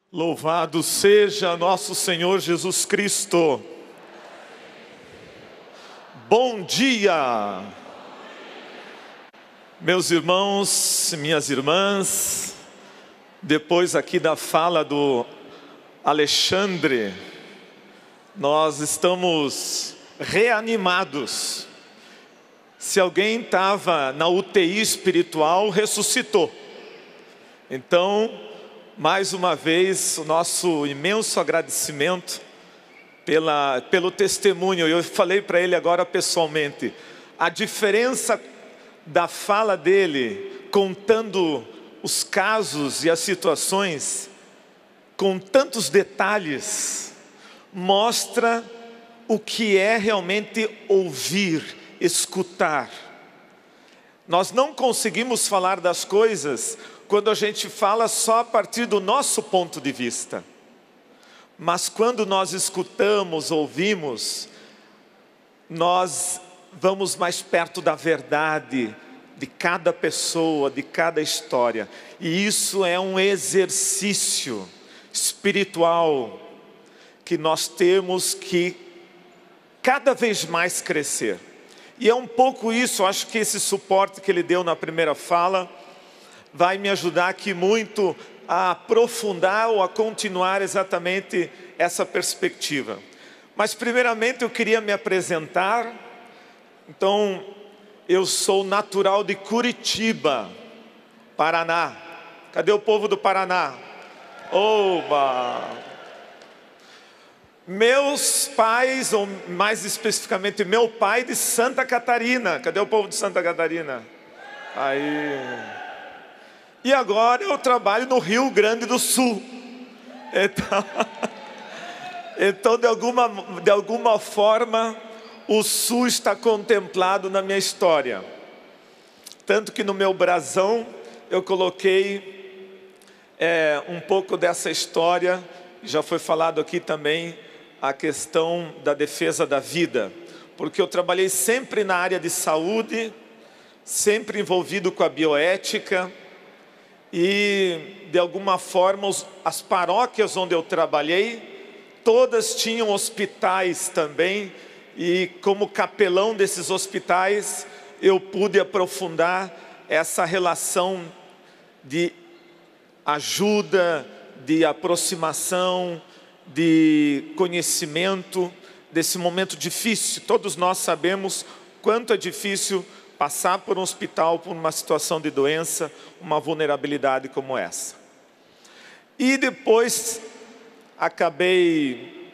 Louvado seja nosso Senhor Jesus Cristo. Bom dia, meus irmãos, minhas irmãs. Depois aqui da fala do Alexandre, nós estamos reanimados. Se alguém estava na UTI espiritual, ressuscitou. Então, mais uma vez, o nosso imenso agradecimento pelo testemunho. Eu falei para ele agora pessoalmente, a diferença da fala dele, contando os casos e as situações, com tantos detalhes, mostra o que é realmente ouvir, escutar. Nós não conseguimos falar das coisas quando a gente fala só a partir do nosso ponto de vista. Mas quando nós escutamos, ouvimos, nós vamos mais perto da verdade de cada pessoa, de cada história. E isso é um exercício espiritual que nós temos que cada vez mais crescer. E é um pouco isso, acho que esse suporte que ele deu na primeira fala vai me ajudar aqui muito a aprofundar ou a continuar exatamente essa perspectiva. Mas primeiramente eu queria me apresentar. Então, eu sou natural de Curitiba, Paraná. Cadê o povo do Paraná? Oba! Meus pais, ou mais especificamente meu pai de Santa Catarina. Cadê o povo de Santa Catarina? Aí. E agora eu trabalho no Rio Grande do Sul. Então de alguma forma, o Sul está contemplado na minha história. Tanto que no meu brasão eu coloquei um pouco dessa história. Já foi falado aqui também a questão da defesa da vida. Porque eu trabalhei sempre na área de saúde, sempre envolvido com a bioética. E de alguma forma as paróquias onde eu trabalhei, todas tinham hospitais também. E como capelão desses hospitais, eu pude aprofundar essa relação de ajuda, de aproximação, de conhecimento desse momento difícil. Todos nós sabemos quanto é difícil passar por um hospital, por uma situação de doença, uma vulnerabilidade como essa. E depois acabei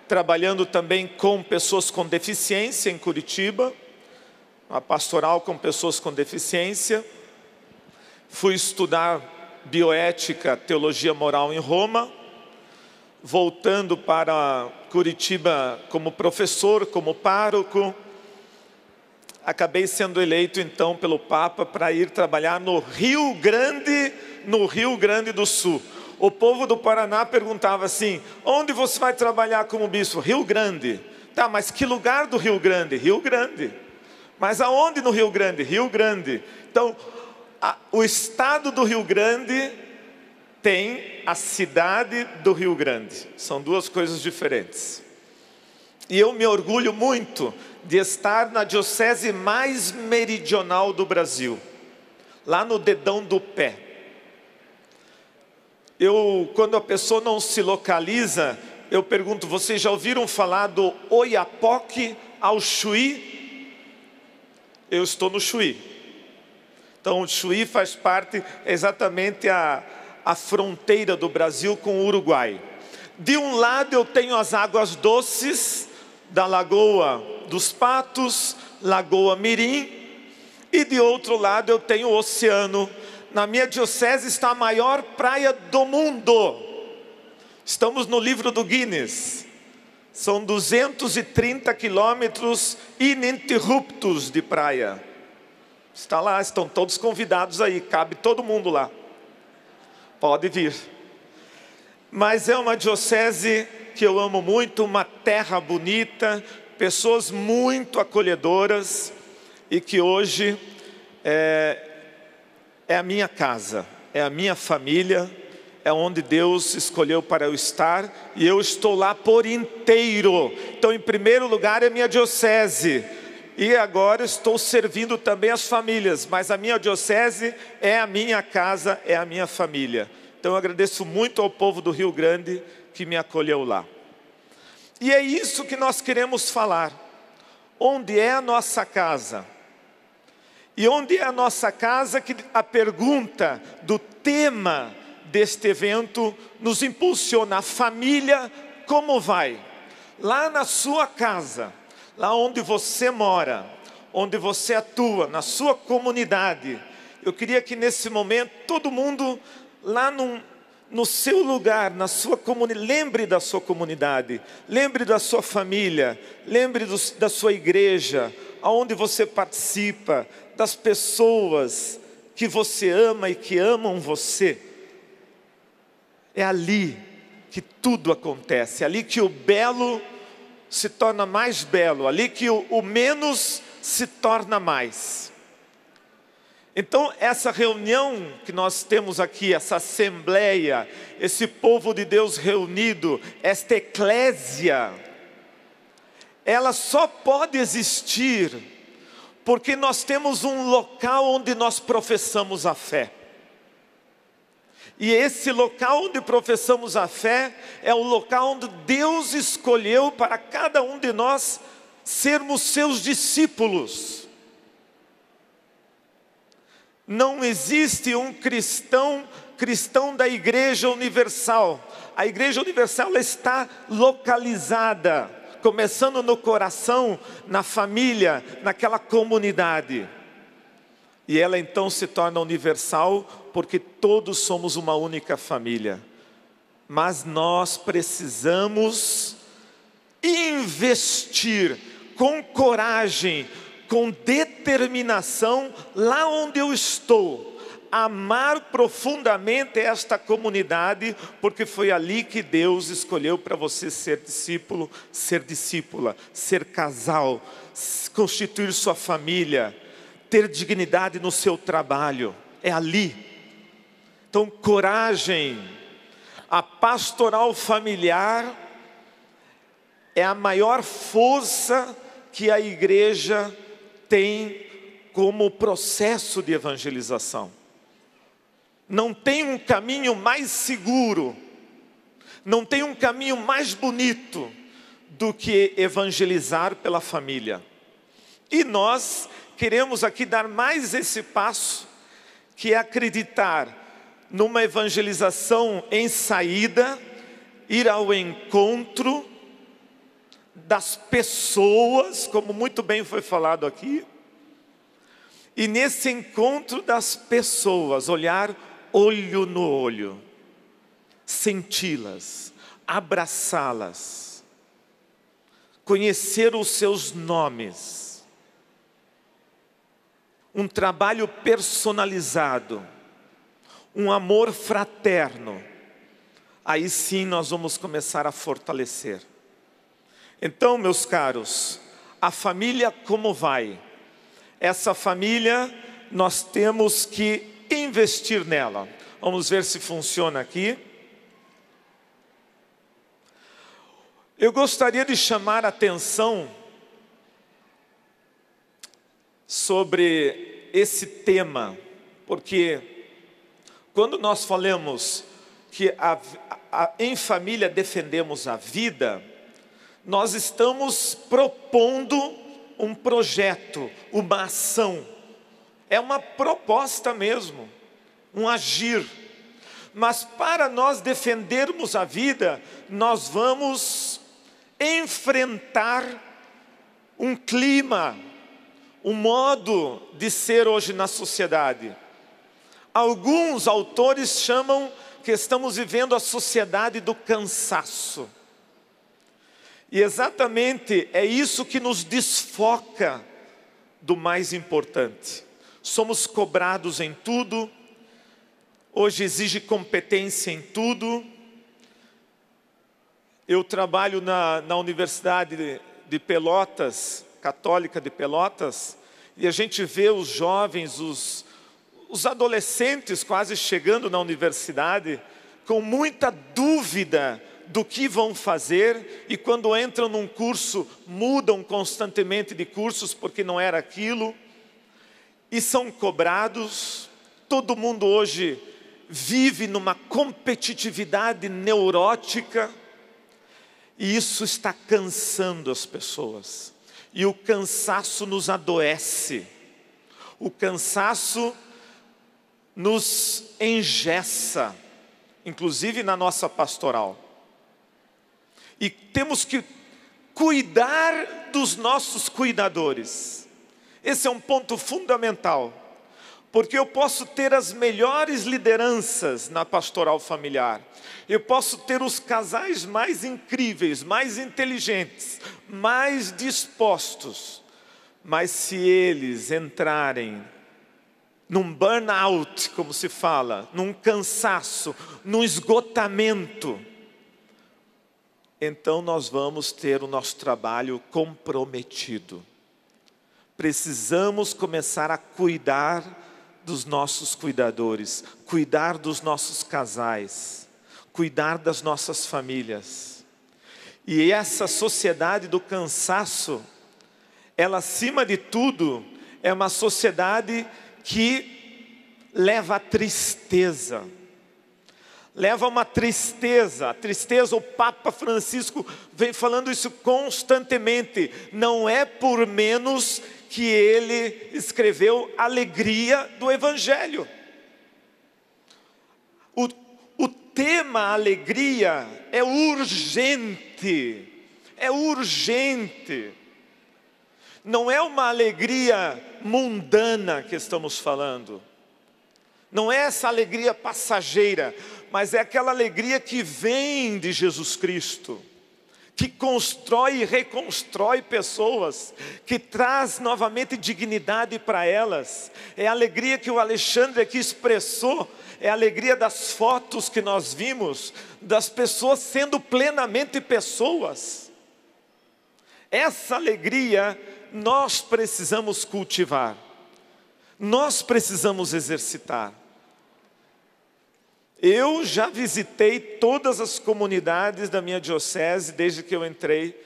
trabalhando também com pessoas com deficiência em Curitiba, uma pastoral com pessoas com deficiência. Fui estudar bioética, teologia moral em Roma, voltando para Curitiba como professor, como pároco. Acabei sendo eleito então pelo Papa para ir trabalhar no Rio Grande do Sul. O povo do Paraná perguntava assim: onde você vai trabalhar como bispo? Rio Grande. Tá, mas que lugar do Rio Grande? Rio Grande. Mas aonde no Rio Grande? Rio Grande. Então, o estado do Rio Grande tem a cidade do Rio Grande. São duas coisas diferentes. E eu me orgulho muito de estar na diocese mais meridional do Brasil, lá no dedão do pé. Quando a pessoa não se localiza, eu pergunto: vocês já ouviram falar do Oiapoque ao Chuí? Eu estou no Chuí. Então o Chuí faz parte exatamente a fronteira do Brasil com o Uruguai. De um lado eu tenho as águas doces da Lagoa dos Patos, Lagoa Mirim, e de outro lado eu tenho o oceano. Na minha diocese está a maior praia do mundo. Estamos no livro do Guinness. São 230 quilômetros ininterruptos de praia. Está lá, estão todos convidados aí, cabe todo mundo lá. Pode vir. Mas é uma diocese que eu amo muito, uma terra bonita, pessoas muito acolhedoras, e que hoje é a minha casa, é a minha família, é onde Deus escolheu para eu estar, e eu estou lá por inteiro. Então, em primeiro lugar é minha diocese, e agora estou servindo também as famílias, mas a minha diocese é a minha casa, é a minha família. Então eu agradeço muito ao povo do Rio Grande que me acolheu lá. E é isso que nós queremos falar. Onde é a nossa casa? E onde é a nossa casa, que a pergunta do tema deste evento nos impulsiona. A família, como vai? Lá na sua casa, lá onde você mora, onde você atua, na sua comunidade. Eu queria que nesse momento todo mundo lá no seu lugar, na sua comunidade, lembre da sua comunidade, lembre da sua família, lembre da sua igreja, aonde você participa, das pessoas que você ama e que amam você. É ali que tudo acontece, é ali que o belo se torna mais belo, ali que o menos se torna mais. Então, essa reunião que nós temos aqui, essa assembleia, esse povo de Deus reunido, esta eclésia, ela só pode existir porque nós temos um local onde nós professamos a fé. E esse local onde professamos a fé é o local onde Deus escolheu para cada um de nós sermos seus discípulos. Não existe um cristão da Igreja Universal. A Igreja Universal ela está localizada, começando no coração, na família, naquela comunidade. E ela então se torna universal porque todos somos uma única família. Mas nós precisamos investir com coragem, com determinação, lá onde eu estou, amar profundamente esta comunidade, porque foi ali que Deus escolheu para você ser discípulo, ser discípula, ser casal, constituir sua família, ter dignidade no seu trabalho, é ali. Então, coragem. A pastoral familiar é a maior força que a igreja tem como processo de evangelização. Não tem um caminho mais seguro, não tem um caminho mais bonito do que evangelizar pela família. E nós queremos aqui dar mais esse passo, que é acreditar numa evangelização em saída, ir ao encontro das pessoas, como muito bem foi falado aqui. E nesse encontro das pessoas, olhar olho no olho, senti-las, abraçá-las, conhecer os seus nomes. Um trabalho personalizado, um amor fraterno. Aí sim nós vamos começar a fortalecer. Então, meus caros, a família como vai? Essa família, nós temos que investir nela. Vamos ver se funciona aqui. Eu gostaria de chamar a atenção sobre esse tema, porque quando nós falamos que em família defendemos a vida, nós estamos propondo um projeto, uma ação. É uma proposta mesmo, um agir. Mas para nós defendermos a vida, nós vamos enfrentar um clima, um modo de ser hoje na sociedade. Alguns autores chamam que estamos vivendo a sociedade do cansaço. E exatamente é isso que nos desfoca do mais importante. Somos cobrados em tudo, hoje exige competência em tudo. Eu trabalho na Universidade de Pelotas, Católica de Pelotas, e a gente vê os jovens, os adolescentes quase chegando na universidade, com muita dúvida do que vão fazer, e quando entram num curso, mudam constantemente de cursos porque não era aquilo, e são cobrados. Todo mundo hoje vive numa competitividade neurótica, e isso está cansando as pessoas, e o cansaço nos adoece, o cansaço nos engessa, inclusive na nossa pastoral. E temos que cuidar dos nossos cuidadores. Esse é um ponto fundamental, porque eu posso ter as melhores lideranças na pastoral familiar, eu posso ter os casais mais incríveis, mais inteligentes, mais dispostos, mas se eles entrarem num burnout, como se fala, num cansaço, num esgotamento, então nós vamos ter o nosso trabalho comprometido. Precisamos começar a cuidar dos nossos cuidadores, cuidar dos nossos casais, cuidar das nossas famílias. E essa sociedade do cansaço, ela acima de tudo, é uma sociedade que leva à tristeza. Leva a uma tristeza, a tristeza, o Papa Francisco vem falando isso constantemente. Não é por menos que ele escreveu Alegria do Evangelho. O tema alegria é urgente, é urgente. Não é uma alegria mundana que estamos falando. Não é essa alegria passageira, mas é aquela alegria que vem de Jesus Cristo, que constrói e reconstrói pessoas, que traz novamente dignidade para elas. É a alegria que o Alexandre aqui expressou, é a alegria das fotos que nós vimos, das pessoas sendo plenamente pessoas. Essa alegria nós precisamos cultivar, nós precisamos exercitar. Eu já visitei todas as comunidades da minha diocese desde que eu entrei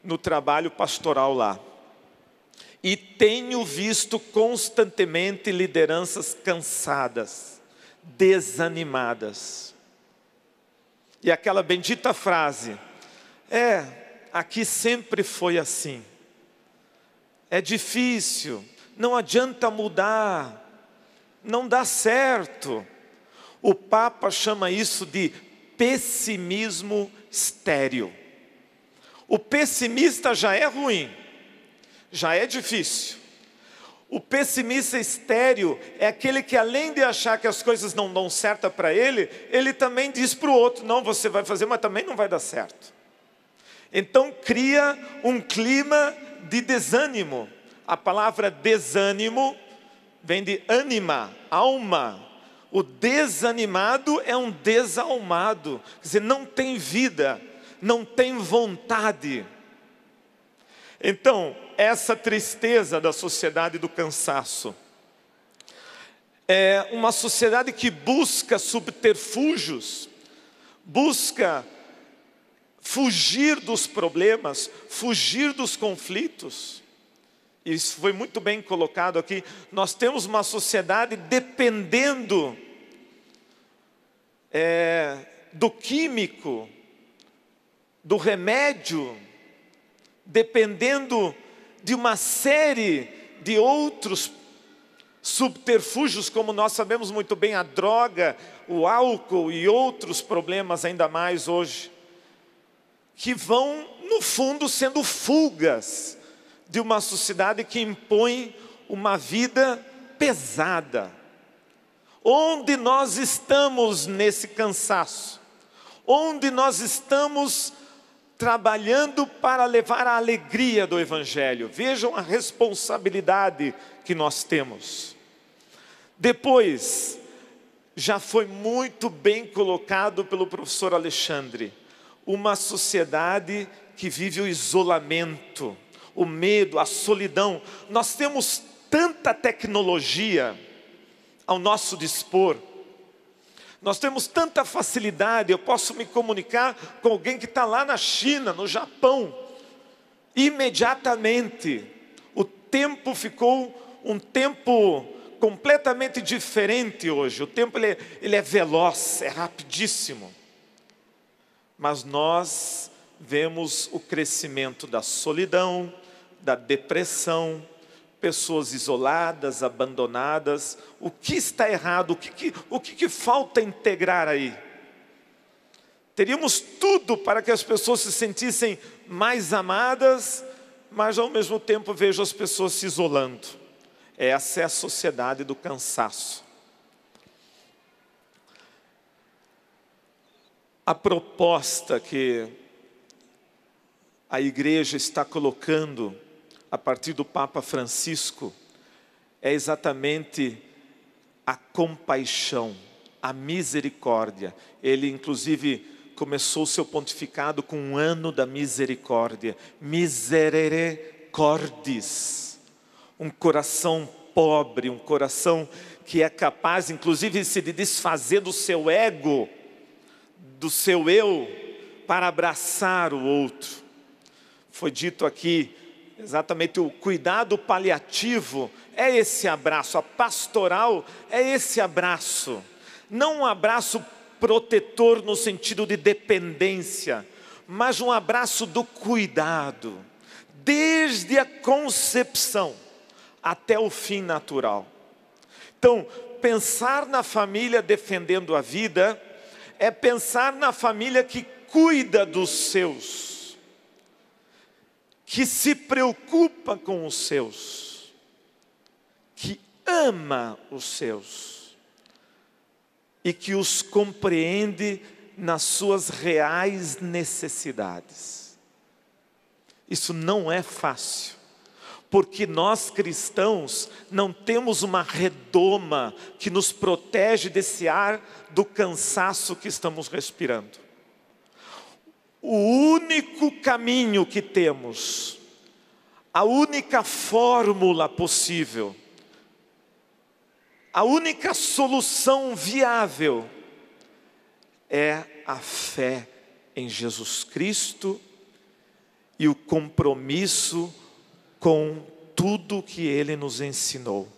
no trabalho pastoral lá. E tenho visto constantemente lideranças cansadas, desanimadas. E aquela bendita frase, aqui sempre foi assim. É difícil, não adianta mudar, não dá certo. O Papa chama isso de pessimismo estéril. O pessimista já é ruim, já é difícil. O pessimista estéril é aquele que, além de achar que as coisas não dão certo para ele, ele também diz para o outro, não, você vai fazer, mas também não vai dar certo. Então cria um clima de desânimo. A palavra desânimo vem de ânima, alma. O desanimado é um desalmado, quer dizer, não tem vida, não tem vontade. Então, essa tristeza da sociedade do cansaço, é uma sociedade que busca subterfúgios, busca fugir dos problemas, fugir dos conflitos. Isso foi muito bem colocado aqui. Nós temos uma sociedade dependendo do químico, do remédio, dependendo de uma série de outros subterfúgios, como nós sabemos muito bem, a droga, o álcool e outros problemas ainda mais hoje, que vão, no fundo, sendo fugas de uma sociedade que impõe uma vida pesada. Onde nós estamos nesse cansaço? Onde nós estamos trabalhando para levar a alegria do Evangelho? Vejam a responsabilidade que nós temos. Depois, já foi muito bem colocado pelo professor Alexandre, uma sociedade que vive o isolamento, o medo, a solidão. Nós temos tanta tecnologia ao nosso dispor, Nós temos tanta facilidade, eu posso me comunicar com alguém que está lá na China, no Japão, imediatamente. O tempo ficou um tempo completamente diferente hoje. O tempo ele é veloz, é rapidíssimo. Mas nós vemos o crescimento da solidão, da depressão, pessoas isoladas, abandonadas. O que está errado? O que falta integrar aí? Teríamos tudo para que as pessoas se sentissem mais amadas, mas ao mesmo tempo vejo as pessoas se isolando. Essa é a sociedade do cansaço. A proposta que a igreja está colocando a partir do Papa Francisco é exatamente a compaixão, a misericórdia. Ele inclusive começou o seu pontificado com um ano da misericórdia. Miserere cordis. Um coração pobre, um coração que é capaz inclusive de desfazer do seu ego, do seu eu, para abraçar o outro. Foi dito aqui, exatamente o cuidado paliativo é esse abraço, a pastoral é esse abraço. Não um abraço protetor no sentido de dependência, mas um abraço do cuidado, desde a concepção até o fim natural. Então, pensar na família defendendo a vida é pensar na família que cuida dos seus, que se preocupa com os seus, que ama os seus e que os compreende nas suas reais necessidades. Isso não é fácil, porque nós cristãos não temos uma redoma que nos protege desse ar do cansaço que estamos respirando. O único caminho que temos, a única fórmula possível, a única solução viável é a fé em Jesus Cristo e o compromisso com tudo que Ele nos ensinou.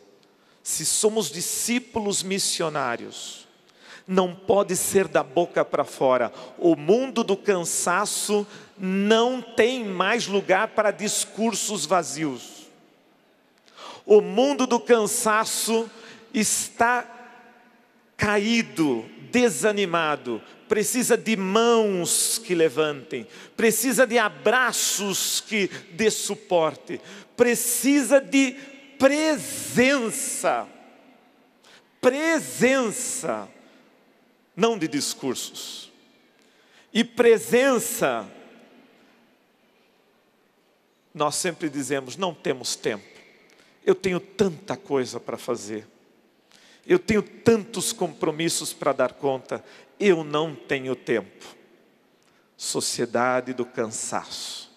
Se somos discípulos missionários, não pode ser da boca para fora. O mundo do cansaço não tem mais lugar para discursos vazios. O mundo do cansaço está caído, desanimado, precisa de mãos que levantem, precisa de abraços que dê suporte, precisa de presença, não de discursos. E presença, nós sempre dizemos, não temos tempo, eu tenho tanta coisa para fazer, eu tenho tantos compromissos para dar conta, eu não tenho tempo. Sociedade do cansaço.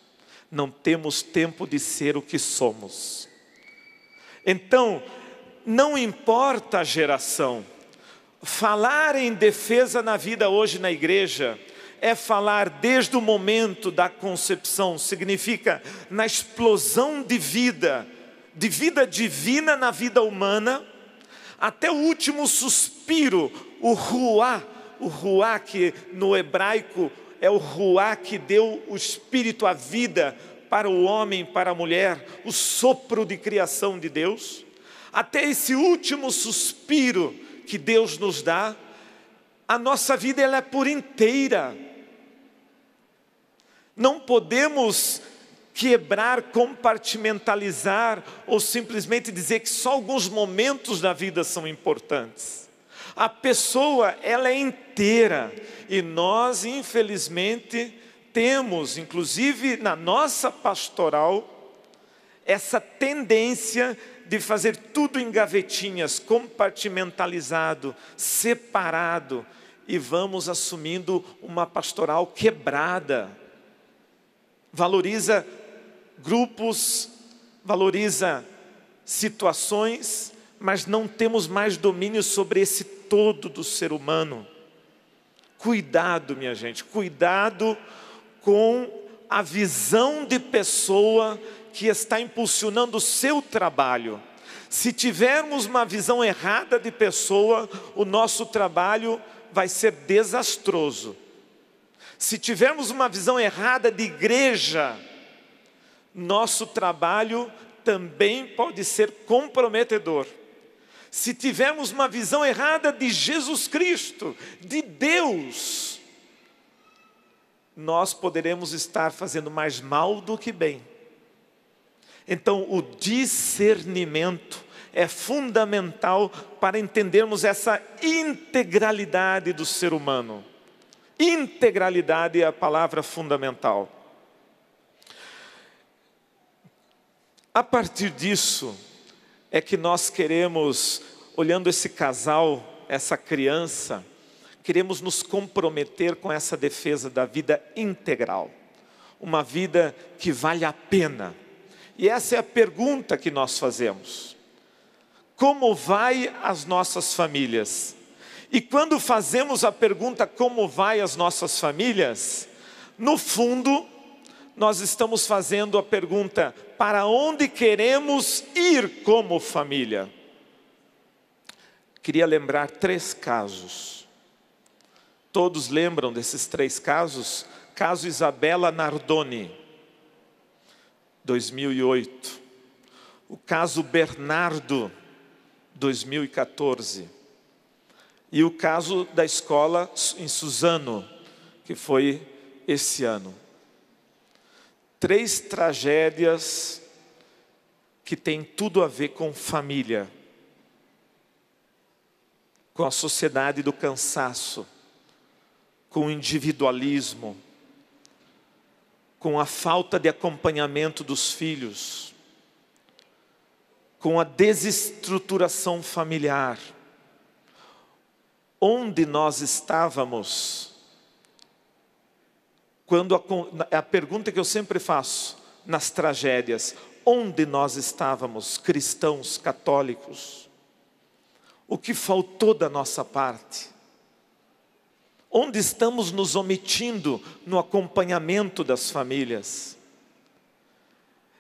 Não temos tempo de ser o que somos. Então, não importa a geração. Falar em defesa na vida hoje na igreja é falar desde o momento da concepção. Significa na explosão de vida divina na vida humana, até o último suspiro, o ruá que no hebraico é o ruá que deu o espírito, a vida para o homem, para a mulher, o sopro de criação de Deus, até esse último suspiro que Deus nos dá, a nossa vida ela é por inteira. Não podemos quebrar, compartimentalizar ou simplesmente dizer que só alguns momentos da vida são importantes. A pessoa, ela é inteira e nós, infelizmente, temos, inclusive na nossa pastoral, essa tendência de fazer tudo em gavetinhas, compartimentalizado, separado, e vamos assumindo uma pastoral quebrada. Valoriza grupos, valoriza situações, mas não temos mais domínio sobre esse todo do ser humano. Cuidado, minha gente, cuidado com a visão de pessoa que está impulsionando o seu trabalho. Se tivermos uma visão errada de pessoa, o nosso trabalho vai ser desastroso. Se tivermos uma visão errada de igreja, nosso trabalho também pode ser comprometedor. Se tivermos uma visão errada de Jesus Cristo, de Deus, nós poderemos estar fazendo mais mal do que bem. Então, o discernimento é fundamental para entendermos essa integralidade do ser humano. Integralidade é a palavra fundamental. A partir disso, é que nós queremos, olhando esse casal, essa criança, queremos nos comprometer com essa defesa da vida integral. Uma vida que vale a pena. E essa é a pergunta que nós fazemos. Como vai as nossas famílias? E quando fazemos a pergunta como vai as nossas famílias, no fundo, nós estamos fazendo a pergunta, para onde queremos ir como família? Queria lembrar 3 casos. Todos lembram desses 3 casos? Caso Isabela Nardoni, 2008. O caso Bernardo, 2014. E o caso da escola em Suzano, que foi esse ano. 3 tragédias que têm tudo a ver com família, com a sociedade do cansaço, com o individualismo, com a falta de acompanhamento dos filhos, com a desestruturação familiar. Onde nós estávamos? Quando a pergunta que eu sempre faço nas tragédias, onde nós estávamos, cristãos, católicos? O que faltou da nossa parte? Onde estamos nos omitindo no acompanhamento das famílias?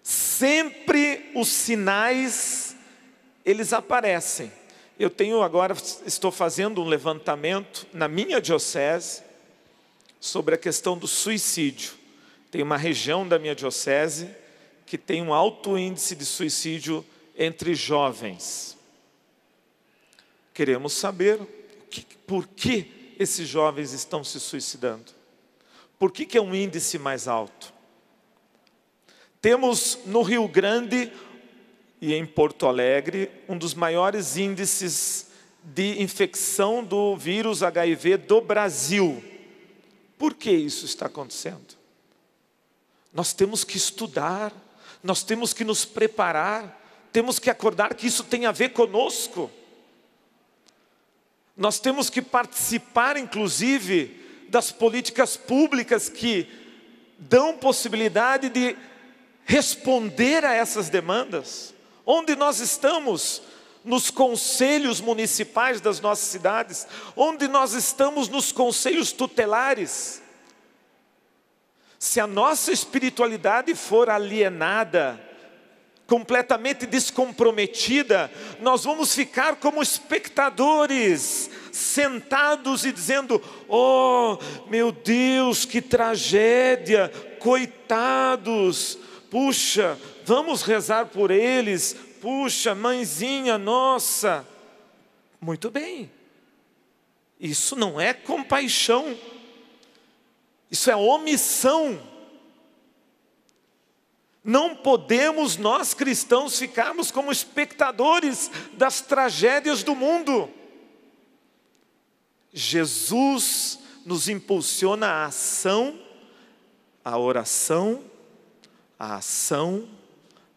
Sempre os sinais, eles aparecem. Eu estou fazendo um levantamento na minha diocese sobre a questão do suicídio. Tem uma região da minha diocese que tem um alto índice de suicídio entre jovens. Queremos saber por que esses jovens estão se suicidando. Por que é um índice mais alto? Temos no Rio Grande e em Porto Alegre um dos maiores índices de infecção do vírus HIV do Brasil. Por que isso está acontecendo? Nós temos que estudar, nós temos que nos preparar, temos que acordar que isso tem a ver conosco. Nós temos que participar, inclusive, das políticas públicas que dão possibilidade de responder a essas demandas. Onde nós estamos? Nos conselhos municipais das nossas cidades, onde nós estamos nos conselhos tutelares. Se a nossa espiritualidade for alienada, completamente descomprometida, nós vamos ficar como espectadores, sentados e dizendo: oh, meu Deus, que tragédia, coitados, puxa, vamos rezar por eles, puxa, mãezinha nossa. Muito bem, isso não é compaixão, isso é omissão. Não podemos nós cristãos ficarmos como espectadores das tragédias do mundo. Jesus nos impulsiona a ação, a oração, a ação,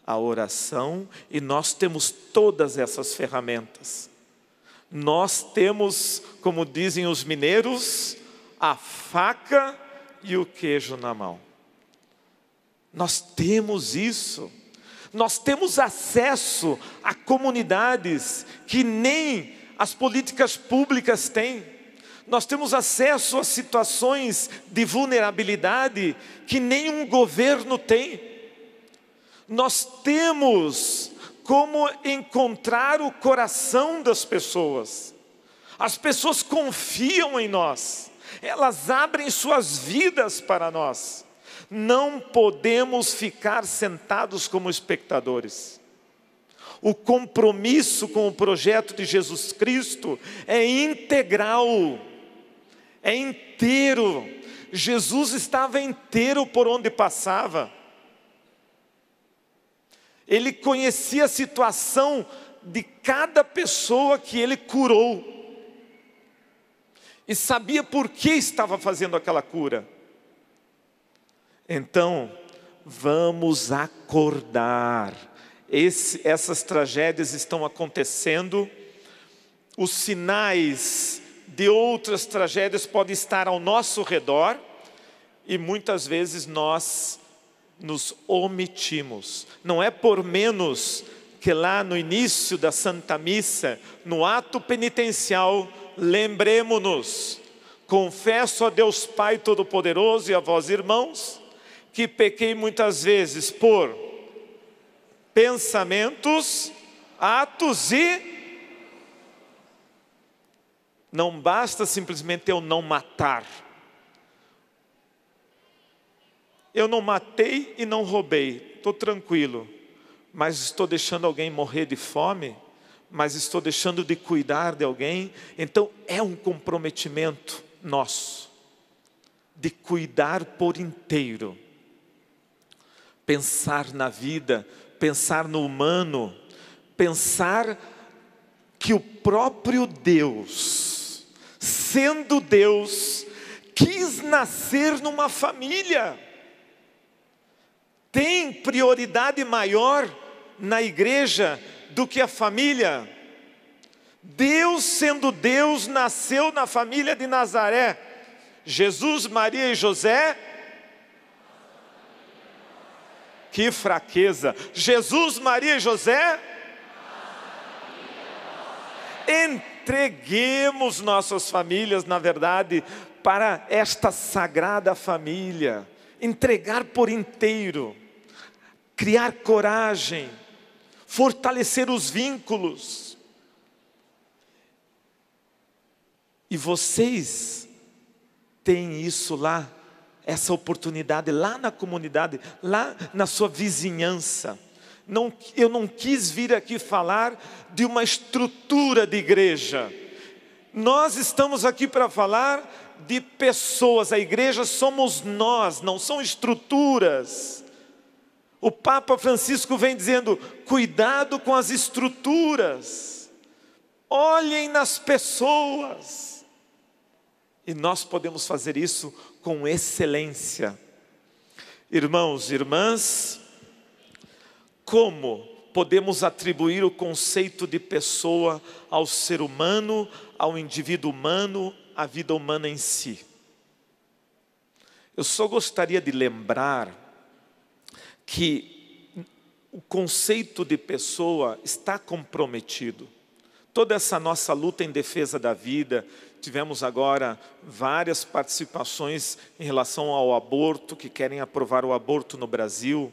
a oração, e nós temos todas essas ferramentas. Nós temos, como dizem os mineiros, a faca e o queijo na mão. Nós temos isso. Nós temos acesso a comunidades que nem as políticas públicas têm. Nós temos acesso a situações de vulnerabilidade que nenhum governo tem. Nós temos como encontrar o coração das pessoas. As pessoas confiam em nós, elas abrem suas vidas para nós. Não podemos ficar sentados como espectadores. O compromisso com o projeto de Jesus Cristo é integral, é inteiro. Jesus estava inteiro por onde passava. Ele conhecia a situação de cada pessoa que ele curou. E sabia por que estava fazendo aquela cura. Então, vamos acordar. Essas tragédias estão acontecendo. Os sinais de outras tragédias podem estar ao nosso redor. E muitas vezes nós nos omitimos. Não é por menos que lá no início da Santa Missa, no ato penitencial, lembremo-nos: confesso a Deus Pai Todo-Poderoso e a vós, irmãos, que pequei muitas vezes por pensamentos, atos e... Não basta simplesmente eu não matar. Eu não matei e não roubei, estou tranquilo. Mas estou deixando alguém morrer de fome? Mas estou deixando de cuidar de alguém? Então é um comprometimento nosso, de cuidar por inteiro. Pensar na vida, pensar no humano, pensar que o próprio Deus, sendo Deus, quis nascer numa família. Tem prioridade maior na igreja do que a família? Deus, sendo Deus, nasceu na família de Nazaré. Jesus, Maria e José. Que fraqueza! Jesus, Maria e José. Entreguemos nossas famílias, na verdade, para esta sagrada família. Entregar por inteiro. Criar coragem, fortalecer os vínculos. E vocês têm isso lá, essa oportunidade lá na comunidade, lá na sua vizinhança. Eu não quis vir aqui falar de uma estrutura de igreja. Nós estamos aqui para falar de pessoas. A igreja somos nós, não são estruturas. O Papa Francisco vem dizendo: cuidado com as estruturas, olhem nas pessoas. E nós podemos fazer isso com excelência. Irmãos e irmãs, como podemos atribuir o conceito de pessoa ao ser humano, ao indivíduo humano, à vida humana em si? Eu só gostaria de lembrar que o conceito de pessoa está comprometido. Toda essa nossa luta em defesa da vida, tivemos agora várias participações em relação ao aborto, que querem aprovar o aborto no Brasil.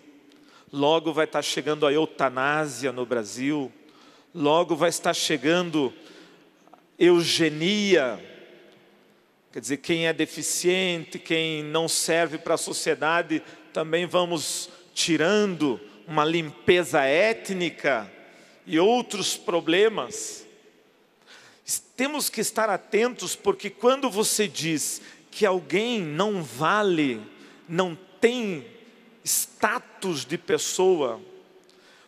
Logo vai estar chegando a eutanásia no Brasil. Logo vai estar chegando eugenia. Quer dizer, quem é deficiente, quem não serve para a sociedade, também vamos tirando, uma limpeza étnica e outros problemas. Temos que estar atentos, porque quando você diz que alguém não vale, não tem status de pessoa,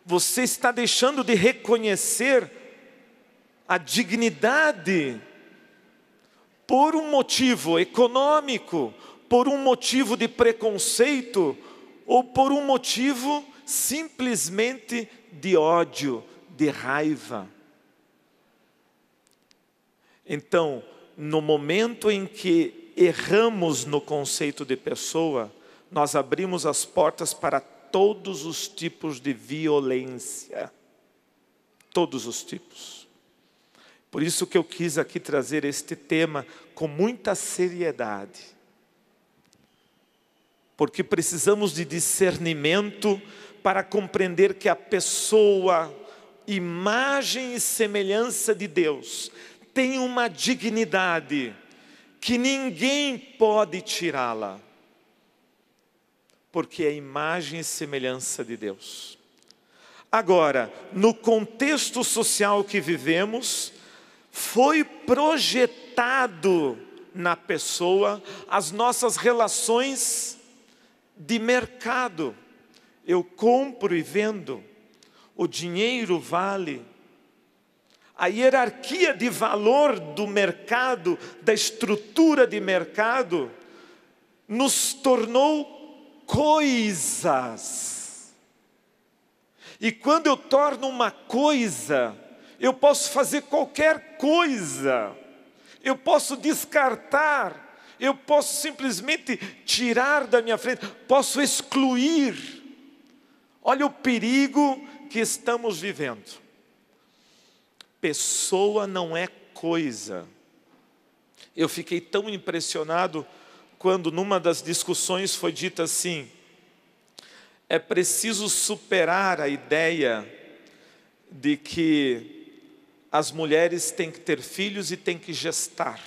você está deixando de reconhecer a dignidade por um motivo econômico, por um motivo de preconceito, ou por um motivo simplesmente de ódio, de raiva. Então, no momento em que erramos no conceito de pessoa, nós abrimos as portas para todos os tipos de violência. Todos os tipos. Por isso que eu quis aqui trazer este tema com muita seriedade. Porque precisamos de discernimento para compreender que a pessoa, imagem e semelhança de Deus, tem uma dignidade que ninguém pode tirá-la. Porque é imagem e semelhança de Deus. Agora, no contexto social que vivemos, foi projetado na pessoa as nossas relações de mercado. Eu compro e vendo, o dinheiro vale. A hierarquia de valor do mercado, da estrutura de mercado, nos tornou coisas. E quando eu torno uma coisa, eu posso fazer qualquer coisa, eu posso descartar, eu posso simplesmente tirar da minha frente, posso excluir. Olha o perigo que estamos vivendo. Pessoa não é coisa. Eu fiquei tão impressionado quando numa das discussões foi dito assim: é preciso superar a ideia de que as mulheres têm que ter filhos e têm que gestar.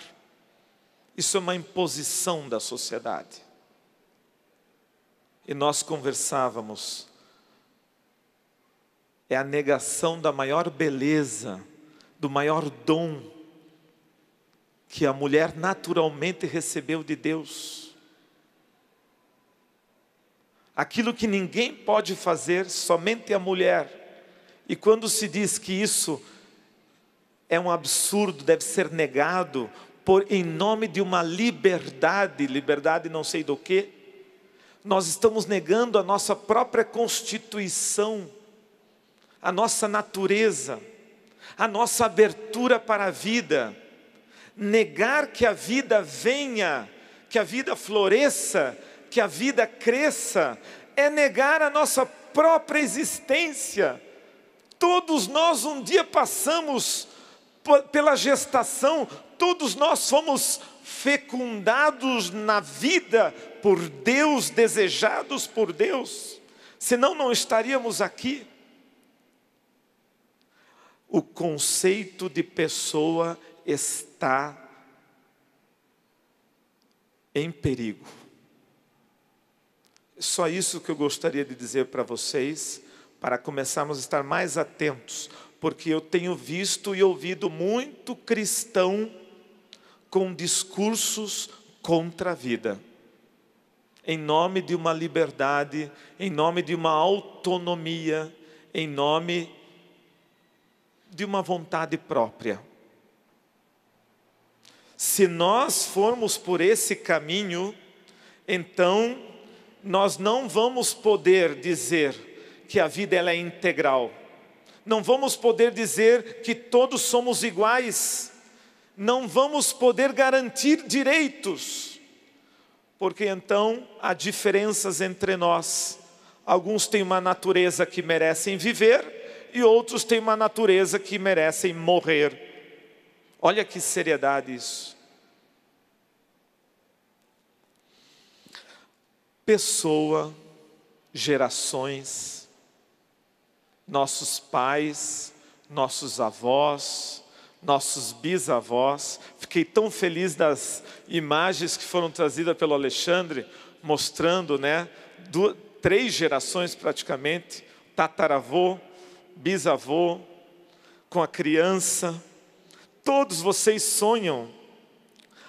Isso é uma imposição da sociedade. E nós conversávamos, é a negação da maior beleza, do maior dom que a mulher naturalmente recebeu de Deus. Aquilo que ninguém pode fazer, somente a mulher. E quando se diz que isso é um absurdo, deve ser negado, em nome de uma liberdade, liberdade não sei do que, nós estamos negando a nossa própria constituição, a nossa natureza, a nossa abertura para a vida. Negar que a vida venha, que a vida floresça, que a vida cresça, é negar a nossa própria existência. Todos nós um dia passamos pela gestação, todos nós fomos fecundados na vida por Deus, desejados por Deus, senão não estaríamos aqui. O conceito de pessoa está em perigo. Só isso que eu gostaria de dizer para vocês, para começarmos a estar mais atentos, porque eu tenho visto e ouvido muito cristão com discursos contra a vida, em nome de uma liberdade, em nome de uma autonomia, em nome de uma vontade própria. Se nós formos por esse caminho, então nós não vamos poder dizer que a vida ela é integral. Não vamos poder dizer que todos somos iguais. Não vamos poder garantir direitos. Porque então há diferenças entre nós. Alguns têm uma natureza que merecem viver e outros têm uma natureza que merecem morrer. Olha que seriedade isso. Pessoa, gerações, nossos pais, nossos avós, nossos bisavós. Fiquei tão feliz das imagens que foram trazidas pelo Alexandre, mostrando, 3 gerações praticamente, tataravô, bisavô, com a criança. Todos vocês sonham,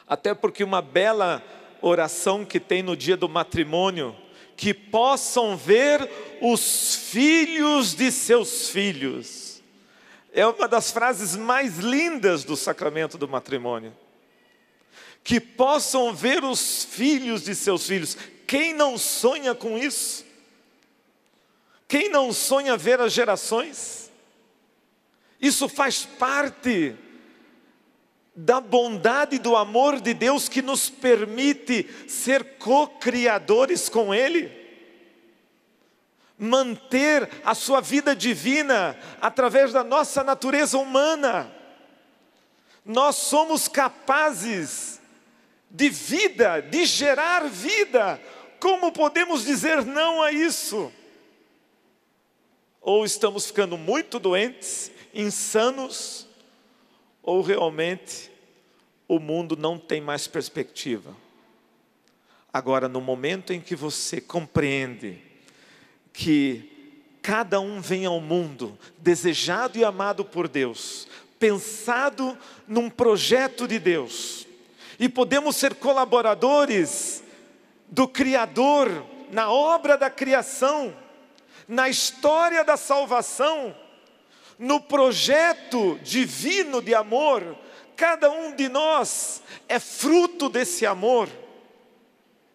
até porque uma bela oração que tem no dia do matrimônio, que possam ver os filhos de seus filhos. É uma das frases mais lindas do sacramento do matrimônio. Que possam ver os filhos de seus filhos. Quem não sonha com isso? Quem não sonha ver as gerações? Isso faz parte da bondade e do amor de Deus que nos permite ser co-criadores com Ele. Manter a sua vida divina através da nossa natureza humana. Nós somos capazes de vida, de gerar vida. Como podemos dizer não a isso? Ou estamos ficando muito doentes, insanos, ou realmente o mundo não tem mais perspectiva. Agora, no momento em que você compreende que cada um vem ao mundo desejado e amado por Deus, pensado num projeto de Deus, e podemos ser colaboradores do Criador na obra da criação, na história da salvação, no projeto divino de amor. Cada um de nós é fruto desse amor.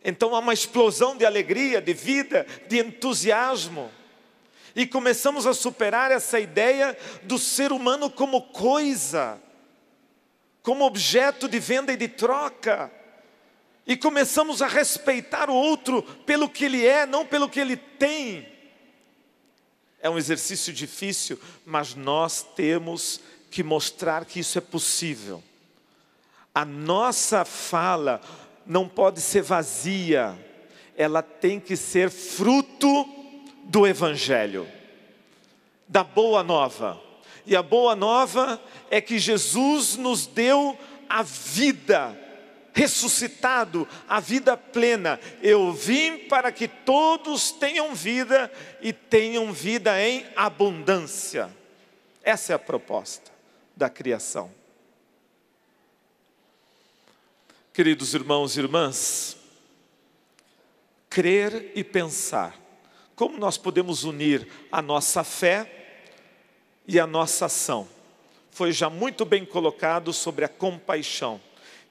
Então há uma explosão de alegria, de vida, de entusiasmo. E começamos a superar essa ideia do ser humano como coisa, como objeto de venda e de troca. E começamos a respeitar o outro pelo que ele é, não pelo que ele tem. É um exercício difícil, mas nós temos que mostrar que isso é possível. A nossa fala não pode ser vazia, ela tem que ser fruto do Evangelho, da Boa Nova. E a Boa Nova é que Jesus nos deu a vida, ressuscitado, a vida plena. Eu vim para que todos tenham vida e tenham vida em abundância. Essa é a proposta da criação. Queridos irmãos e irmãs, crer e pensar. Como nós podemos unir a nossa fé e a nossa ação? Foi já muito bem colocado sobre a compaixão,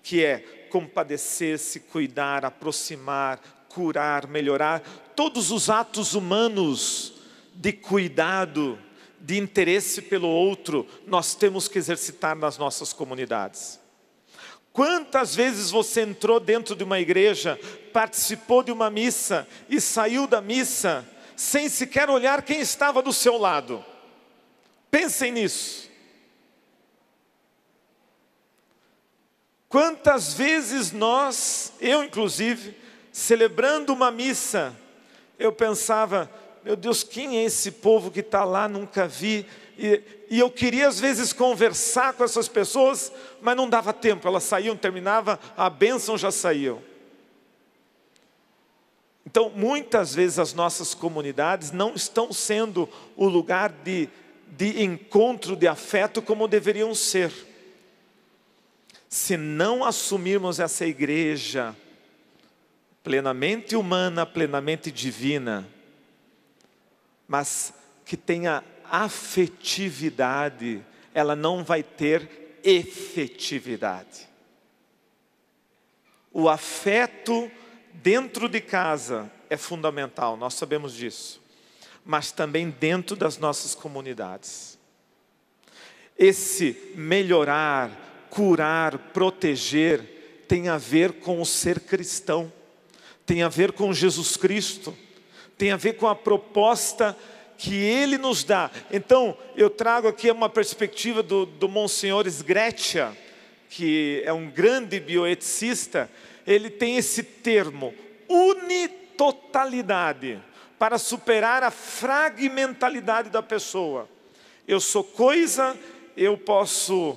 que é compadecer-se, cuidar, aproximar, curar, melhorar. Todos os atos humanos de cuidado, de interesse pelo outro, nós temos que exercitar nas nossas comunidades. Quantas vezes você entrou dentro de uma igreja, participou de uma missa e saiu da missa sem sequer olhar quem estava do seu lado? Pensem nisso. Quantas vezes nós, eu inclusive, celebrando uma missa, eu pensava, meu Deus, quem é esse povo que está lá, nunca vi. E eu queria às vezes conversar com essas pessoas, mas não dava tempo, elas saíam, terminava, a bênção já saiu. Então, muitas vezes as nossas comunidades não estão sendo o lugar de encontro, de afeto como deveriam ser. Se não assumirmos essa igreja plenamente humana, plenamente divina, mas que tenha afetividade, ela não vai ter efetividade. O afeto dentro de casa é fundamental, nós sabemos disso, mas também dentro das nossas comunidades. Esse melhorar, curar, proteger tem a ver com o ser cristão, tem a ver com Jesus Cristo, tem a ver com a proposta que Ele nos dá. Então, eu trago aqui uma perspectiva do Monsenhor Sgreccia, que é um grande bioeticista. Ele tem esse termo, unitotalidade, para superar a fragmentalidade da pessoa. Eu sou coisa, eu posso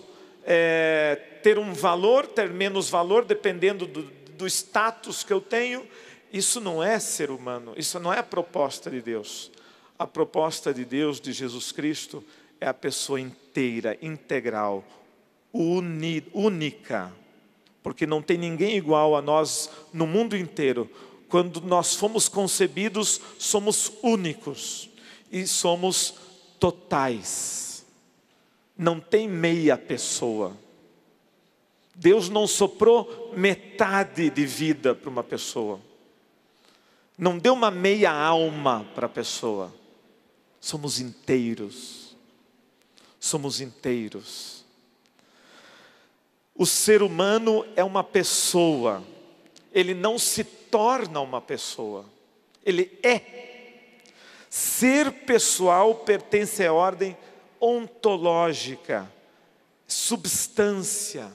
ter um valor, ter menos valor, dependendo do status que eu tenho. Isso não é ser humano, isso não é a proposta de Deus. A proposta de Deus, de Jesus Cristo, é a pessoa inteira, integral, única. Porque não tem ninguém igual a nós no mundo inteiro. Quando nós fomos concebidos, somos únicos e somos totais. Não tem meia pessoa. Deus não soprou metade de vida para uma pessoa. Não deu uma meia alma para a pessoa. Somos inteiros. Somos inteiros. O ser humano é uma pessoa. Ele não se torna uma pessoa. Ele é. Ser pessoal pertence à ordem ontológica. substância,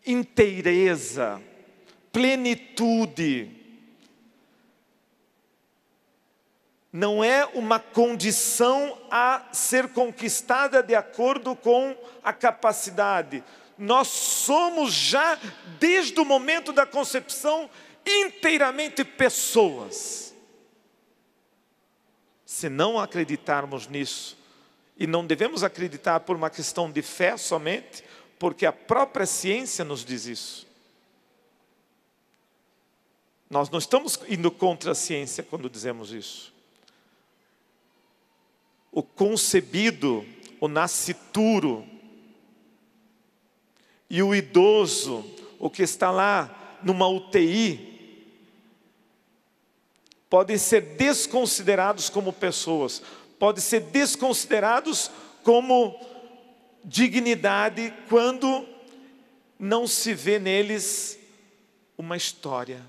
inteireza, plenitude. Não é uma condição a ser conquistada de acordo com a capacidade. Nós somos já, desde o momento da concepção, inteiramente pessoas. Se não acreditarmos nisso, e não devemos acreditar por uma questão de fé somente, porque a própria ciência nos diz isso. Nós não estamos indo contra a ciência quando dizemos isso. O concebido, o nascituro, e o idoso, o que está lá numa UTI, podem ser desconsiderados como pessoas, podem ser desconsiderados como dignidade, quando não se vê neles uma história,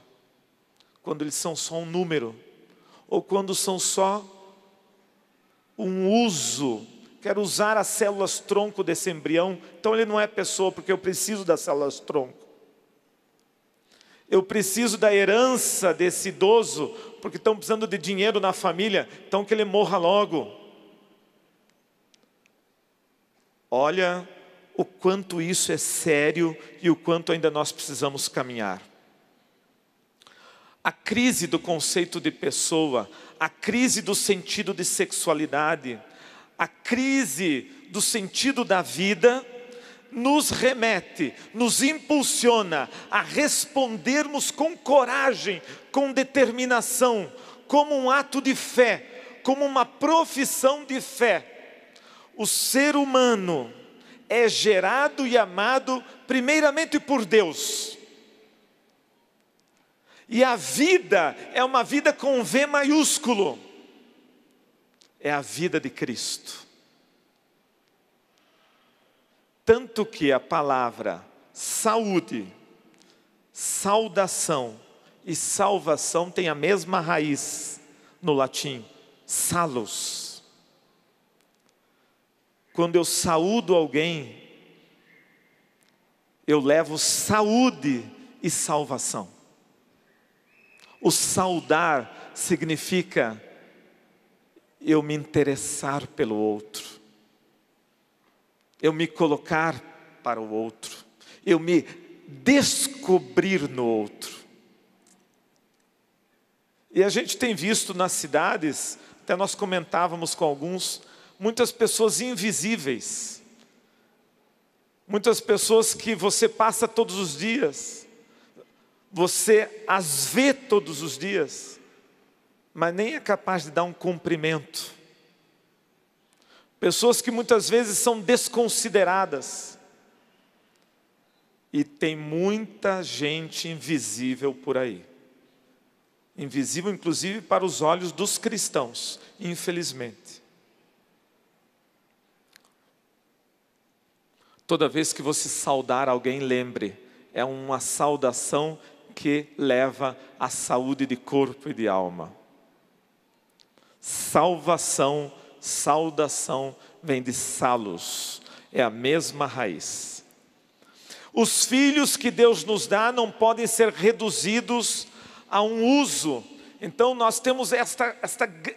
quando eles são só um número, ou quando são só um uso. Quero usar as células tronco desse embrião, então ele não é pessoa, porque eu preciso das células tronco. Eu preciso da herança desse idoso, porque estão precisando de dinheiro na família, então que ele morra logo. Olha o quanto isso é sério e o quanto ainda nós precisamos caminhar. A crise do conceito de pessoa, a crise do sentido de sexualidade, a crise do sentido da vida, nos remete, nos impulsiona a respondermos com coragem, com determinação, como um ato de fé, como uma profissão de fé. O ser humano é gerado e amado primeiramente por Deus. E a vida é uma vida com V maiúsculo. É a vida de Cristo. Tanto que a palavra saúde, saudação e salvação tem a mesma raiz no latim, salus. Quando eu saúdo alguém, eu levo saúde e salvação. O saudar significa eu me interessar pelo outro, eu me colocar para o outro, eu me descobrir no outro. E a gente tem visto nas cidades, até nós comentávamos com alguns, muitas pessoas invisíveis, muitas pessoas que você passa todos os dias, você as vê todos os dias, mas nem é capaz de dar um cumprimento. Pessoas que muitas vezes são desconsideradas. E tem muita gente invisível por aí. Invisível inclusive para os olhos dos cristãos, infelizmente. Toda vez que você saudar alguém, lembre, é uma saudação que leva à saúde de corpo e de alma. Salvação, saudação, vem de salus, é a mesma raiz. Os filhos que Deus nos dá não podem ser reduzidos a um uso. Então nós temos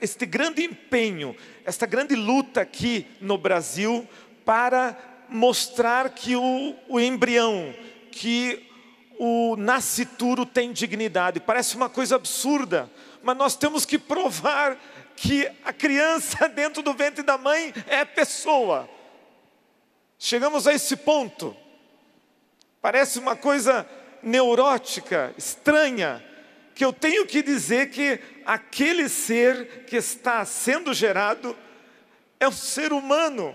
este grande empenho, esta grande luta aqui no Brasil, para mostrar que o embrião, que o nascituro tem dignidade. Parece uma coisa absurda, mas nós temos que provar que a criança dentro do ventre da mãe é pessoa. Chegamos a esse ponto. Parece uma coisa neurótica, estranha, que eu tenho que dizer que aquele ser que está sendo gerado é um ser humano,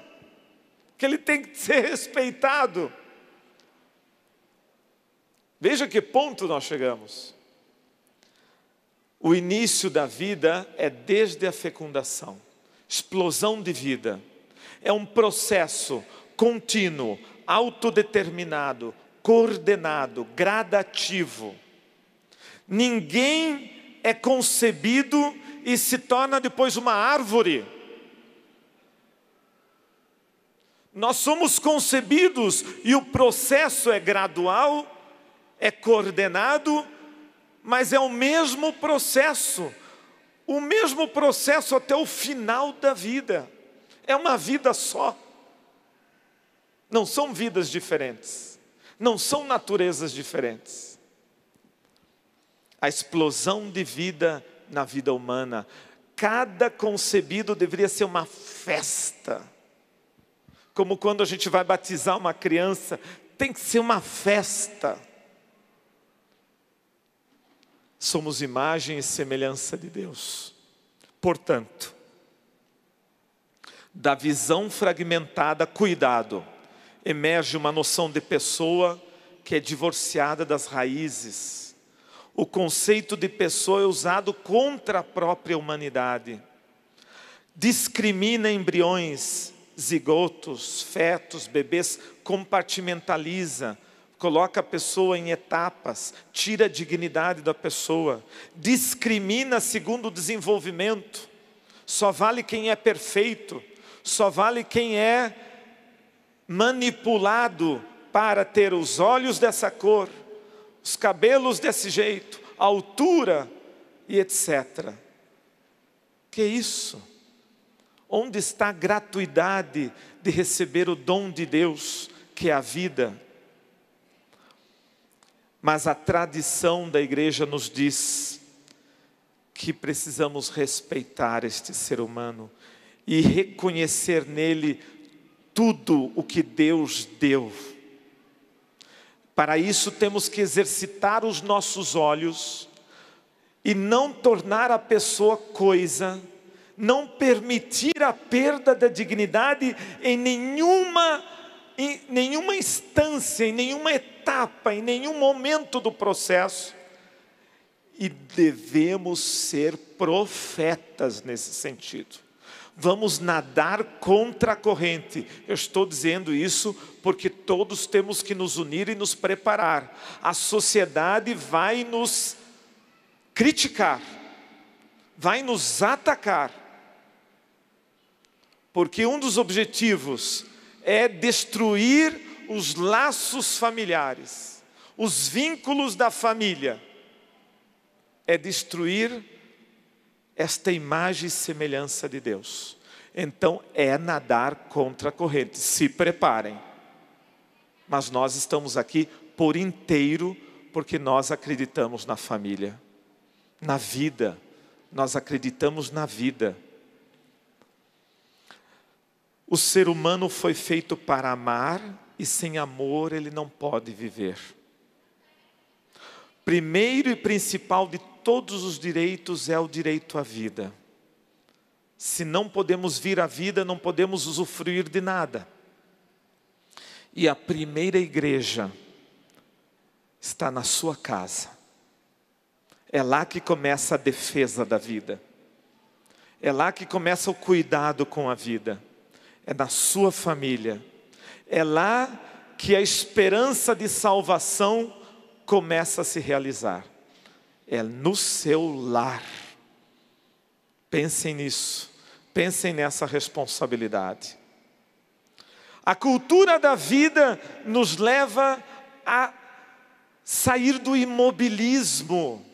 que ele tem que ser respeitado. Veja que ponto nós chegamos. O início da vida é desde a fecundação, explosão de vida. É um processo contínuo, autodeterminado, coordenado, gradativo. Ninguém é concebido e se torna depois uma árvore. Nós somos concebidos e o processo é gradual, é coordenado, mas é o mesmo processo até o final da vida. É uma vida só. Não são vidas diferentes, não são naturezas diferentes. A explosão de vida na vida humana, cada concebido deveria ser uma festa. Como quando a gente vai batizar uma criança, tem que ser uma festa. Somos imagem e semelhança de Deus. Portanto, da visão fragmentada, cuidado, emerge uma noção de pessoa que é divorciada das raízes. O conceito de pessoa é usado contra a própria humanidade. Discrimina embriões, zigotos, fetos, bebês, compartimentaliza, coloca a pessoa em etapas, tira a dignidade da pessoa, discrimina segundo o desenvolvimento. Só vale quem é perfeito, só vale quem é manipulado para ter os olhos dessa cor, os cabelos desse jeito, a altura e etc. Que isso? Onde está a gratuidade de receber o dom de Deus, que é a vida? Mas a tradição da igreja nos diz que precisamos respeitar este ser humano e reconhecer nele tudo o que Deus deu. Para isso temos que exercitar os nossos olhos e não tornar a pessoa coisa, não permitir a perda da dignidade em nenhuma instância, em nenhuma etapa, em nenhum momento do processo. E devemos ser profetas nesse sentido. Vamos nadar contra a corrente. Eu estou dizendo isso porque todos temos que nos unir e nos preparar. A sociedade vai nos criticar, vai nos atacar, porque um dos objetivos é destruir os laços familiares, os vínculos da família, é destruir esta imagem e semelhança de Deus. Então é nadar contra a corrente. Se preparem. Mas nós estamos aqui por inteiro, porque nós acreditamos na família, na vida. Nós acreditamos na vida. O ser humano foi feito para amar, e sem amor ele não pode viver. Primeiro e principal de todos os direitos é o direito à vida. Se não podemos vir à vida, não podemos usufruir de nada. E a primeira igreja está na sua casa. É lá que começa a defesa da vida. É lá que começa o cuidado com a vida. É na sua família. É lá que a esperança de salvação começa a se realizar. É no seu lar. Pensem nisso. Pensem nessa responsabilidade. A cultura da vida nos leva a sair do imobilismo,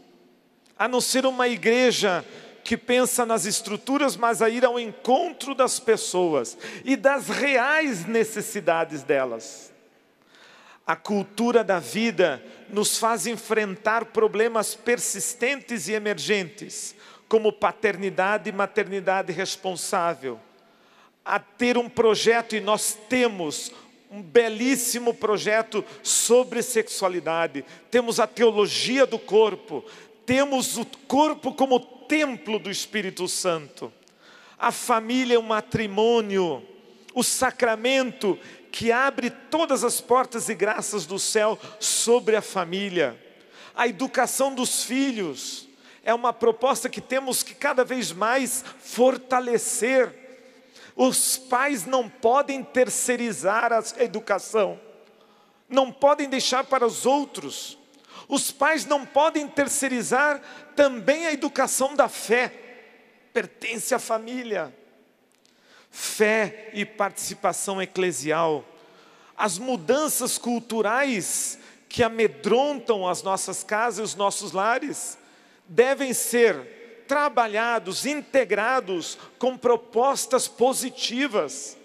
a não ser uma igreja que pensa nas estruturas, mas a ir ao encontro das pessoas e das reais necessidades delas. A cultura da vida nos faz enfrentar problemas persistentes e emergentes, como paternidade e maternidade responsável. A ter um projeto, e nós temos um belíssimo projeto sobre sexualidade. Temos a teologia do corpo, temos o corpo como templo do Espírito Santo. A família é um matrimônio, o sacramento que abre todas as portas e graças do céu sobre a família. A educação dos filhos é uma proposta que temos que cada vez mais fortalecer. Os pais não podem terceirizar a educação, não podem deixar para os outros. Os pais não podem terceirizar também a educação da fé, pertence à família. fé e participação eclesial, as mudanças culturais que amedrontam as nossas casas e os nossos lares, devem ser trabalhados, integrados com propostas positivas,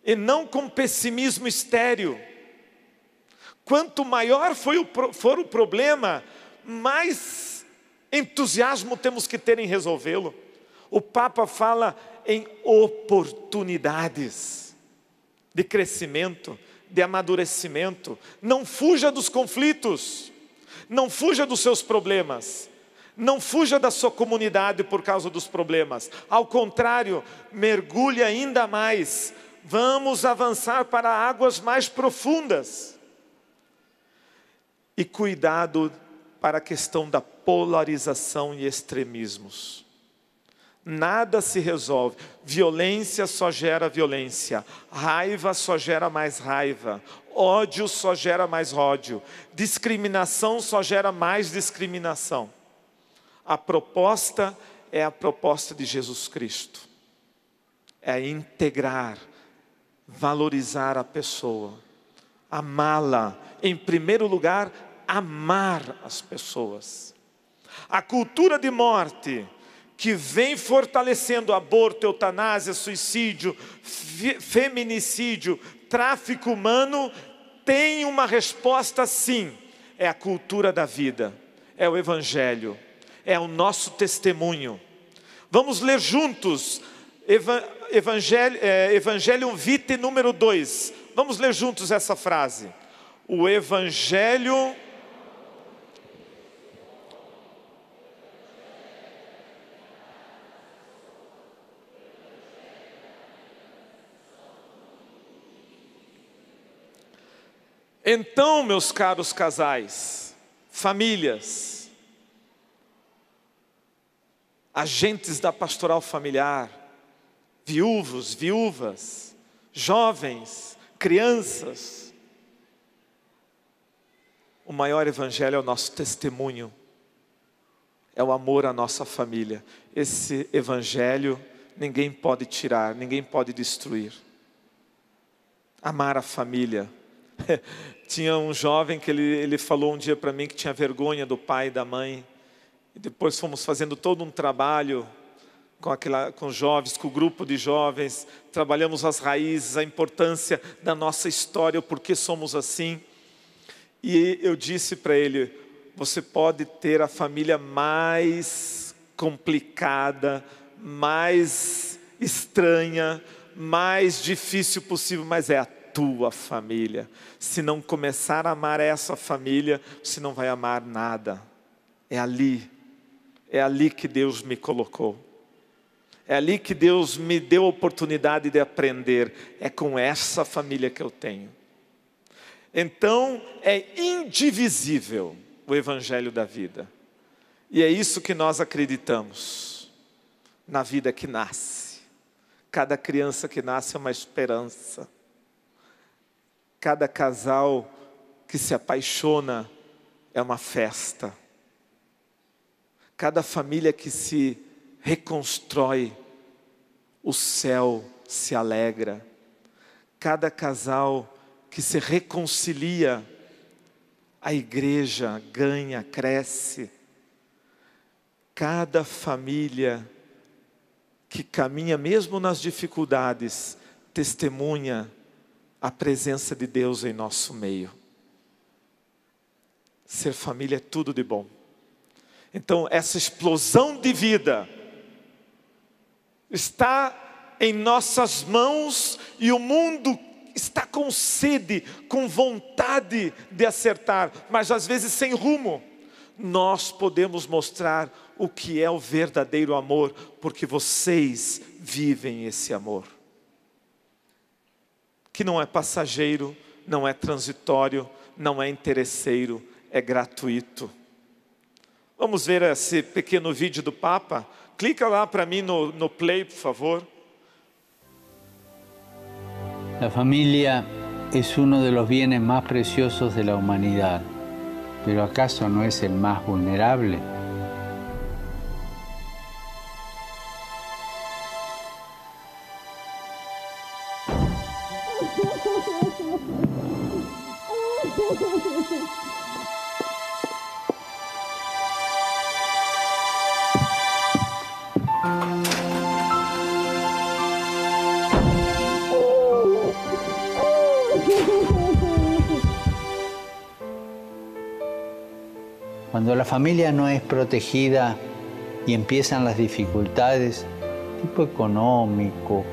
e não com pessimismo estéril. Quanto maior for o problema, mais entusiasmo temos que ter em resolvê-lo. O Papa fala em oportunidades de crescimento, de amadurecimento. Não fuja dos conflitos, não fuja dos seus problemas, não fuja da sua comunidade por causa dos problemas. Ao contrário, mergulhe ainda mais. Vamos avançar para águas mais profundas. E cuidado para a questão da polarização e extremismos. Nada se resolve. Violência só gera violência. Raiva só gera mais raiva. Ódio só gera mais ódio. Discriminação só gera mais discriminação. A proposta é a proposta de Jesus Cristo. É integrar, valorizar a pessoa, amá-la. Em primeiro lugar, amar as pessoas. A cultura de morte que vem fortalecendo aborto, eutanásia, suicídio, feminicídio, tráfico humano, tem uma resposta sim. É a cultura da vida, é o Evangelho, é o nosso testemunho. Vamos ler juntos Evangelium Vitae número 2. Vamos ler juntos essa frase. O Evangelho Então, meus caros casais, famílias, agentes da pastoral familiar, viúvos, viúvas, jovens, crianças, o maior evangelho é o nosso testemunho, é o amor à nossa família. Esse evangelho ninguém pode tirar, ninguém pode destruir. Amar a família. Tinha um jovem que ele falou um dia para mim que tinha vergonha do pai e da mãe. E depois fomos fazendo todo um trabalho com os jovens, com o grupo de jovens. Trabalhamos as raízes, a importância da nossa história, o porquê somos assim. E eu disse para ele: você pode ter a família mais complicada, mais estranha, mais difícil possível, mas é a tua família. Se não começar a amar essa família, você não vai amar nada. É ali que Deus me colocou. É ali que Deus me deu a oportunidade de aprender. É com essa família que eu tenho. Então, é indivisível o Evangelho da vida. E é isso que nós acreditamos. Na vida que nasce. Cada criança que nasce é uma esperança. Cada casal que se apaixona é uma festa. Cada família que se reconstrói, o céu se alegra. Cada casal que se reconcilia, a igreja ganha, cresce. Cada família que caminha mesmo nas dificuldades, testemunha a presença de Deus em nosso meio. Ser família é tudo de bom. Então, essa explosão de vida está em nossas mãos e o mundo está com sede, com vontade de acertar, mas às vezes sem rumo. Nós podemos mostrar o que é o verdadeiro amor, porque vocês vivem esse amor. Que não é passageiro, não é transitório, não é interesseiro, é gratuito. Vamos ver esse pequeno vídeo do Papa? Clica lá para mim no play, por favor. La familia es uno de los bienes más preciosos de la humanidad, pero ¿acaso no es el más vulnerable? Cuando la familia no es protegida y empiezan las dificultades, tipo económico,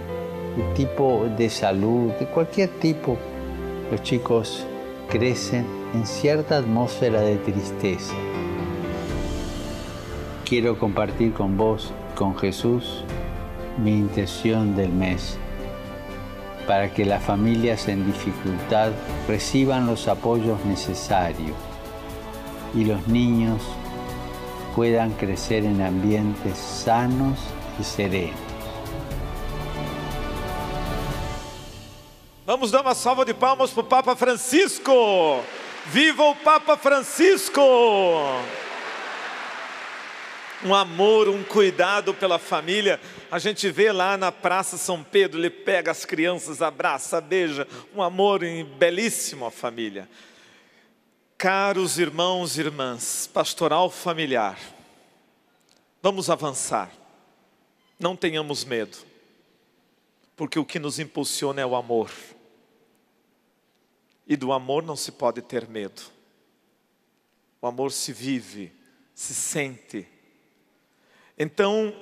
de tipo de salud, de cualquier tipo, los chicos crecen en cierta atmósfera de tristeza. Quiero compartir con vos, con Jesús, mi intención del mes, para que las familias en dificultad reciban los apoyos necesarios y los niños puedan crecer en ambientes sanos y serenos. Vamos dar uma salva de palmas para o Papa Francisco. Viva o Papa Francisco! Um amor, um cuidado pela família. A gente vê lá na Praça São Pedro, ele pega as crianças, abraça, beija. Um amor belíssimo à família. Caros irmãos e irmãs, pastoral familiar, vamos avançar. Não tenhamos medo, porque o que nos impulsiona é o amor. E do amor não se pode ter medo. O amor se vive, se sente. Então,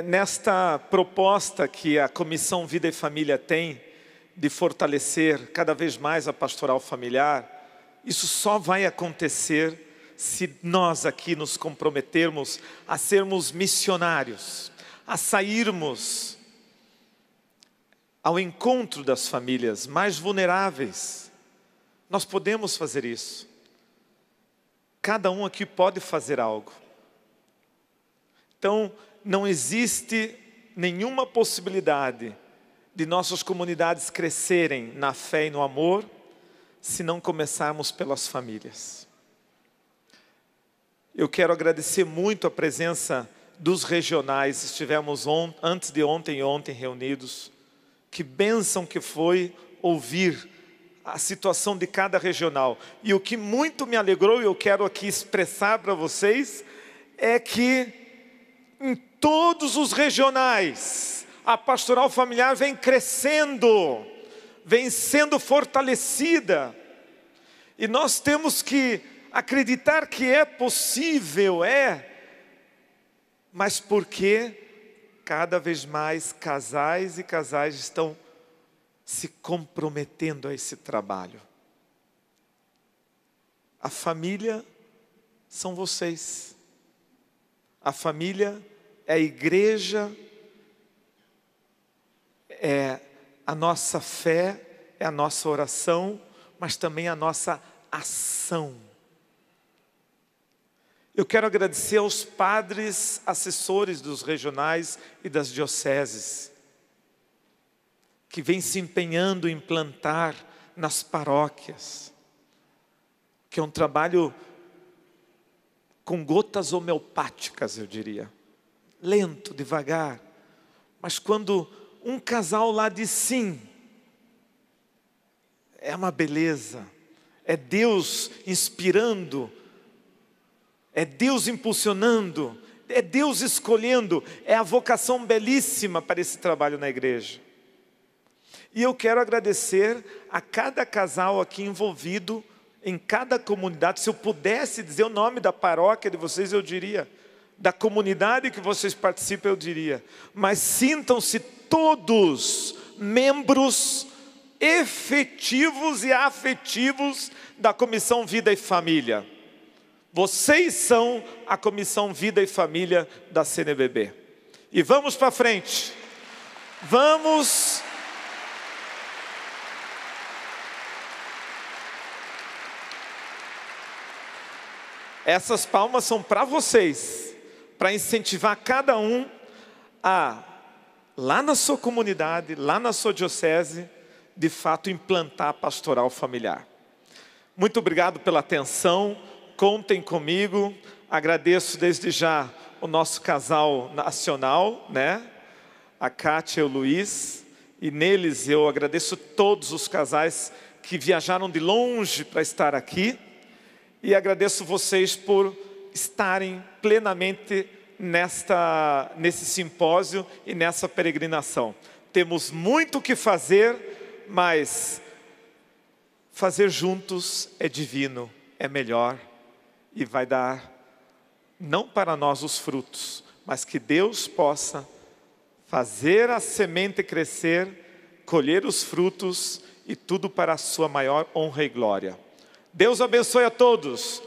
nesta proposta que a Comissão Vida e Família tem, de fortalecer cada vez mais a pastoral familiar, isso só vai acontecer se nós aqui nos comprometermos a sermos missionários, a sairmos ao encontro das famílias mais vulneráveis. Nós podemos fazer isso. Cada um aqui pode fazer algo. Então, não existe nenhuma possibilidade de nossas comunidades crescerem na fé e no amor, se não começarmos pelas famílias. Eu quero agradecer muito a presença dos regionais. Estivemos antes de ontem e ontem reunidos. Que bênção que foi ouvir a situação de cada regional. E o que muito me alegrou, e eu quero aqui expressar para vocês, é que em todos os regionais, a pastoral familiar vem crescendo, vem sendo fortalecida. E nós temos que acreditar que é possível, mas porque cada vez mais casais e casais estão se comprometendo a esse trabalho. A família são vocês. A família é a igreja, é a nossa fé, é a nossa oração, mas também a nossa ação. Eu quero agradecer aos padres assessores dos regionais e das dioceses, que vêm se empenhando em plantar nas paróquias, que é um trabalho com gotas homeopáticas, eu diria. Lento, devagar, mas quando um casal lá diz sim, é uma beleza, é Deus inspirando, é Deus impulsionando, é Deus escolhendo, é a vocação belíssima para esse trabalho na igreja. E eu quero agradecer a cada casal aqui envolvido, em cada comunidade. Se eu pudesse dizer o nome da paróquia de vocês, eu diria. Da comunidade que vocês participam, eu diria. Mas sintam-se todos membros efetivos e afetivos da Comissão Vida e Família. Vocês são a Comissão Vida e Família da CNBB. E vamos para frente. Vamos. Essas palmas são para vocês, para incentivar cada um a, lá na sua comunidade, lá na sua diocese, de fato implantar a pastoral familiar. Muito obrigado pela atenção, contem comigo, agradeço desde já o nosso casal nacional, né? A Kátia e o Luiz, E neles eu agradeço todos os casais que viajaram de longe para estar aqui. E agradeço vocês por estarem plenamente nesse simpósio e nessa peregrinação. Temos muito o que fazer, mas fazer juntos é divino, é melhor e vai dar, não para nós os frutos, mas que Deus possa fazer a semente crescer, colher os frutos e tudo para a sua maior honra e glória. Deus abençoe a todos.